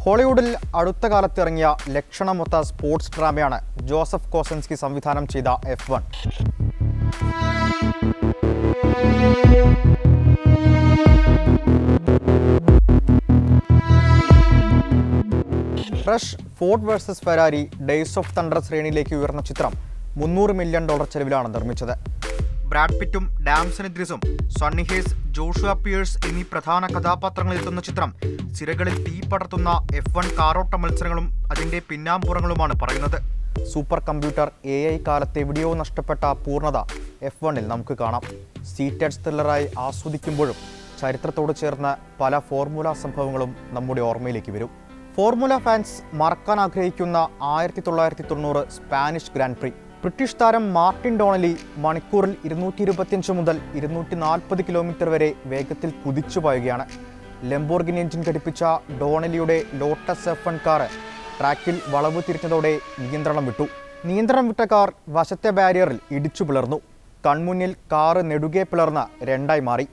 ഹോളിവുഡിൽ അടുത്ത കാലത്ത് ഇറങ്ങിയ ലക്ഷണമൊത്ത സ്പോർട്സ് ഡ്രാമയാണ് ജോസഫ് കോസൻസ്കി സംവിധാനം ചെയ്ത F1. Rush, Ford versus Ferrari, days of thunder ശ്രേണിയിലേക്ക് ഉയർന്ന ചിത്രം $300 മില്യൺ ചെലവിലാണ് നിർമ്മിച്ചത്. ബ്രാഡ് പിറ്റും ഡാംസൺ ഇദ്രിസും സണ്ണി ഹേസ്, ജോഷുവ പിയേഴ്സ് എന്നീ പ്രധാന കഥാപാത്രങ്ങളെത്തുന്ന ചിത്രം സിരകളിൽ തീ പടർത്തുന്ന F1 കാറോട്ട മത്സരങ്ങളും അതിന്റെ പിന്നാമ്പുറങ്ങളുമാണ് പറയുന്നത്. സൂപ്പർ കമ്പ്യൂട്ടർ AI കാലത്ത് എവിടെയോ നഷ്ടപ്പെട്ട പൂർണ്ണത F1-ൽ നമുക്ക് കാണാം. സീറ്റഡ് ത്രില്ലറായി ആസ്വദിക്കുമ്പോഴും ചരിത്രത്തോട് ചേർന്ന് പല ഫോർമുല സംഭവങ്ങളും നമ്മുടെ ഓർമ്മയിലേക്ക് വരും. ഫോർമുല ഫാൻസ് മറക്കാൻ ആഗ്രഹിക്കുന്ന 1990 സ്പാനിഷ് ഗ്രാൻഡ് പ്രി. ബ്രിട്ടീഷ് താരം മാർട്ടിൻ ഡോണലി മണിക്കൂറിൽ 225 മുതൽ 240 കിലോമീറ്റർ വരെ വേഗത്തിൽ കുതിച്ചു പായുകയാണ്. ലംബോർഗിനി എഞ്ചിൻ ഘടിപ്പിച്ച ഡോണലിയുടെ ലോട്ടസ് F1 കാർ ട്രാക്കിൽ വളവ് തിരിഞ്ഞതോടെ നിയന്ത്രണം വിട്ടു. നിയന്ത്രണം വിട്ട കാർ വശത്തെ ബാരിയറിൽ ഇടിച്ചു പിളർന്നു. കൺമുന്നിൽ കാറ് നെടുകെ പിളർന്ന് രണ്ടായി മാറി.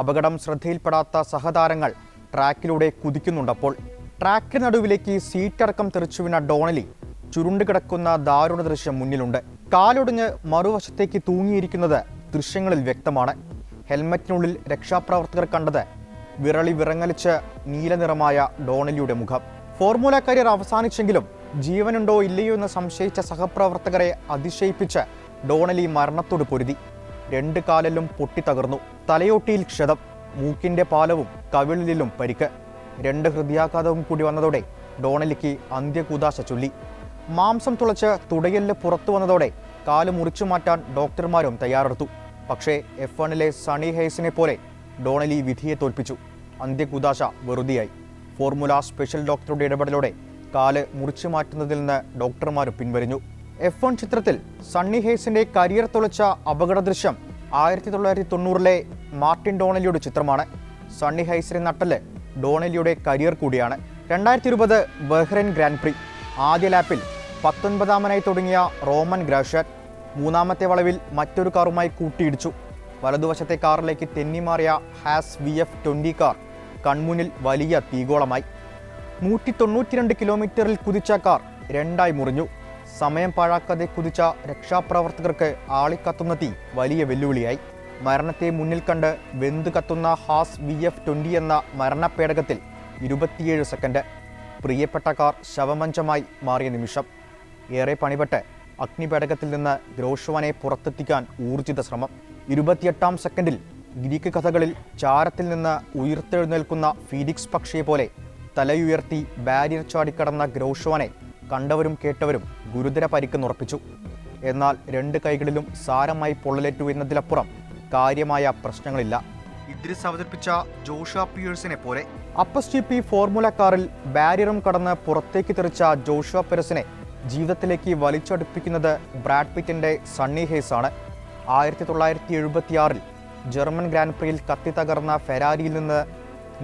അപകടം ശ്രദ്ധയിൽപ്പെടാത്ത സഹതാരങ്ങൾ ട്രാക്കിലൂടെ കുതിക്കുന്നുണ്ടപ്പോൾ. ട്രാക്കിന് നടുവിലേക്ക് സീറ്റടക്കം തെറിച്ചുവീണ ഡോണലി ചുരുണ്ടുകിടക്കുന്ന ദാരുണ ദൃശ്യം മുന്നിലുണ്ട്. കാലൊടിഞ്ഞ് മറുവശത്തേക്ക് തൂങ്ങിയിരിക്കുന്നത് ദൃശ്യങ്ങളിൽ വ്യക്തമാണ്. ഹെൽമറ്റിനുള്ളിൽ രക്ഷാപ്രവർത്തകർ കണ്ടത് വിറളി വിറങ്ങലിച്ച് നീലനിറമായ ഡോണലിയുടെ മുഖം. ഫോർമുല കരിയർ അവസാനിച്ചെങ്കിലും ജീവനുണ്ടോ ഇല്ലയോ എന്ന് സംശയിച്ച സഹപ്രവർത്തകരെ അതിശയിപ്പിച്ച് ഡോണലി മരണത്തോട് പൊരുതി. 2 കാലിലും പൊട്ടിത്തകർന്നു. തലയോട്ടിയിൽ ക്ഷതം, മൂക്കിന്റെ പാലവും കവിളിലും പരിക്ക്. 2 ഹൃദയാഘാതവും കൂടി വന്നതോടെ ഡോണലിക്ക് അന്ത്യകൂദാശ ചൊല്ലി. മാംസം തുളച്ച് തുടയല് പുറത്തു വന്നതോടെ കാല് മുറിച്ചു മാറ്റാൻ ഡോക്ടർമാരും തയ്യാറെടുത്തു. പക്ഷേ F1-ലെ സണ്ണി ഹേസിനെ പോലെ ഡോണലി വിധിയെ തോൽപ്പിച്ചു. അന്ത്യകൂദാശ വെറുതെയായി. ഫോർമുല സ്പെഷ്യൽ ഡോക്ടറുടെ ഇടപെടലോടെ കാല് മുറിച്ചു മാറ്റുന്നതിൽ നിന്ന് ഡോക്ടർമാരും പിൻവലിഞ്ഞു. F1 ചിത്രത്തിൽ സണ്ണി ഹേസിന്റെ കരിയർ തുളച്ച അപകട ദൃശ്യം 1990-ലെ മാർട്ടിൻ ഡോണലിയുടെ ചിത്രമാണ്. സണ്ണി ഹേസിനെ നട്ടല് ഡോണലിയുടെ കരിയർ കൂടിയാണ്. 2020 ബഹ്റൈൻ ഗ്രാൻഡ് പ്രി. ആദ്യ ലാപ്പിൽ 19ാമനായി തുടങ്ങിയ റോമൻ ഗ്രാഷ്യർ 3ാമത്തെ വളവിൽ മറ്റൊരു കാറുമായി കൂട്ടിയിടിച്ചു. വലതുവശത്തെ കാറിലേക്ക് തെന്നിമാറിയ ഹാസ് VF20 കാർ കൺമുന്നിൽ വലിയ തീഗോളമായി. 192 കിലോമീറ്ററിൽ കുതിച്ച കാർ രണ്ടായി മുറിഞ്ഞു. സമയം പാഴാക്കാതെ കുതിച്ച രക്ഷാപ്രവർത്തകർക്ക് ആളിക്കത്തുന്ന തീ വലിയ വെല്ലുവിളിയായി. മരണത്തെ മുന്നിൽ കണ്ട് വെന്ത് കത്തുന്ന ഹാസ് VF20 എന്ന മരണപ്പേടകത്തിൽ 27 സെക്കൻഡ്. പ്രിയപ്പെട്ട കാർ ശവമഞ്ചമായി മാറിയ നിമിഷം. ഏറെ പണിപ്പെട്ട് അഗ്നിപേടകത്തിൽ നിന്ന് ഗ്രോഷ്വാനെ പുറത്തെത്തിക്കാൻ ഊർജിത ശ്രമം. 28ാം സെക്കൻഡിൽ ഗ്രീക്ക് കഥകളിൽ ചാരത്തിൽ നിന്ന് ഉയർത്തെഴുന്നേൽക്കുന്ന ഫീനിക്സ് പക്ഷിയെ പോലെ തലയുയർത്തി ബാരിയർ ചാടിക്കടന്ന ഗ്രോഷ്വാനെ കണ്ടവരും കേട്ടവരും ഗുരുതര പരിക്കുന്നുറപ്പിച്ചു. എന്നാൽ 2 കൈകളിലും സാരമായി പൊള്ളലേറ്റു എന്നതിലപ്പുറം കാര്യമായ പ്രശ്നങ്ങളില്ല. ഇദ്രിസ് അവതരിപ്പിച്ച ജോഷുവ പിയേഴ്സിനെ പോലെ അപ്പസ് ഫോർമുല കാറിൽ ബാരിയറും കടന്ന് പുറത്തേക്ക് തെറിച്ച ജോഷുവ പെരസിനെ ജീവിതത്തിലേക്ക് വലിച്ചടുപ്പിക്കുന്നത് ബ്രാഡ് പിറ്റിന്റെ സണ്ണി ഹേസ് ആണ്. 1976-ൽ ജർമ്മൻ ഗ്രാൻഡ് പ്രിയിൽ കത്തി തകർന്ന ഫെരാരിയിൽ നിന്ന്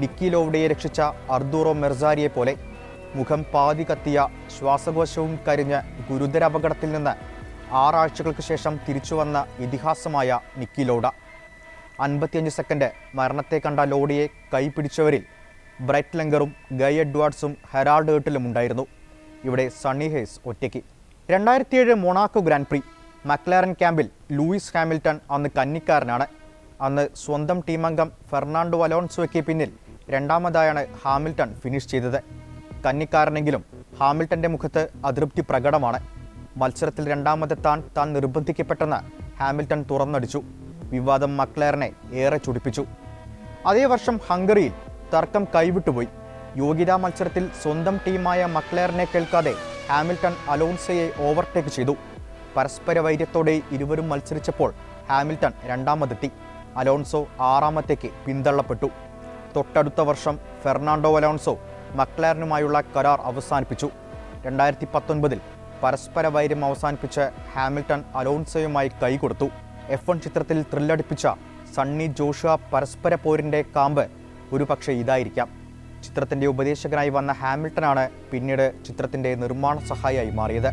നിക്കി ലോവ്ഡയെ രക്ഷിച്ച അർദൂറോ മെർസാരിയെ പോലെ മുഖം പാതി കത്തിയ, ശ്വാസകോശവും കരിഞ്ഞ് ഗുരുതര അപകടത്തിൽ നിന്ന് 6 ആഴ്ചകൾക്ക് ശേഷം തിരിച്ചുവന്ന ഇതിഹാസമായ നിക്കി ലോവ്ഡ. 55 സെക്കൻഡ് മരണത്തെ കണ്ട ലോഡിയെ കൈപിടിച്ചവരിൽ ബ്രൈറ്റ് ലെങ്കറും ഗൈ എഡ്വാർഡ്സും ഹെറാൾഡ് ഏർട്ടിലും ഉണ്ടായിരുന്നു. ഇവിടെ സണ്ണി ഹേസ് ഒറ്റയ്ക്ക്. 2007 മൊണാക്കോ ഗ്രാൻഡ് പ്രി. മക്ലാരൻ ക്യാമ്പിൽ ലൂയിസ് ഹാമിൽട്ടൺ അന്ന് കന്നിക്കാരനാണ്. അന്ന് സ്വന്തം ടീമംഗം ഫെർണാണ്ടോ അലോൺസോയ്ക്ക് പിന്നിൽ 2ാമതായാണ് ഹാമിൽട്ടൺ ഫിനിഷ് ചെയ്തത്. കന്നിക്കാരനെങ്കിലും ഹാമിൽട്ടന്റെ മുഖത്ത് അതൃപ്തി പ്രകടമാണ്. മത്സരത്തിൽ 2ാമതെത്താൻ താൻ നിർബന്ധിക്കപ്പെട്ടെന്ന് ഹാമിൽട്ടൺ തുറന്നടിച്ചു. വിവാദം മക്ലാരനെ ഏറെ ചൊടിപ്പിച്ചു. അതേ വർഷം ഹംഗറിയിൽ തർക്കം കൈവിട്ടുപോയി. യോഗ്യതാ മത്സരത്തിൽ സ്വന്തം ടീമായ മക്ലാരനെ കേൾക്കാതെ ഹാമിൽട്ടൺ അലോൺസോയെ ഓവർടേക്ക് ചെയ്തു. പരസ്പര വൈര്യത്തോടെ ഇരുവരും മത്സരിച്ചപ്പോൾ ഹാമിൽട്ടൺ 2ാമതെത്തി. അലോൺസോ 6ാമത്തേക്ക് പിന്തള്ളപ്പെട്ടു. തൊട്ടടുത്ത വർഷം ഫെർണാണ്ടോ അലോൺസോ മക്ലാരനുമായുള്ള കരാർ അവസാനിപ്പിച്ചു. 2019-ൽ പരസ്പര വൈര്യം അവസാനിപ്പിച്ച് ഹാമിൽട്ടൺ അലോൺസോയുമായി കൈകൊടുത്തു. F1 ചിത്രത്തിൽ ത്രില്ലടിപ്പിച്ച സണ്ണി ജോഷുവ പരസ്പര പോരിൻ്റെ കാമ്പ് ഒരുപക്ഷെ ഇതായിരിക്കാം. ചിത്രത്തിൻ്റെ ഉപദേശകനായി വന്ന ഹാമിൽട്ടനാണ് പിന്നീട് ചിത്രത്തിൻ്റെ നിർമ്മാണ സഹായിയായി മാറിയത്.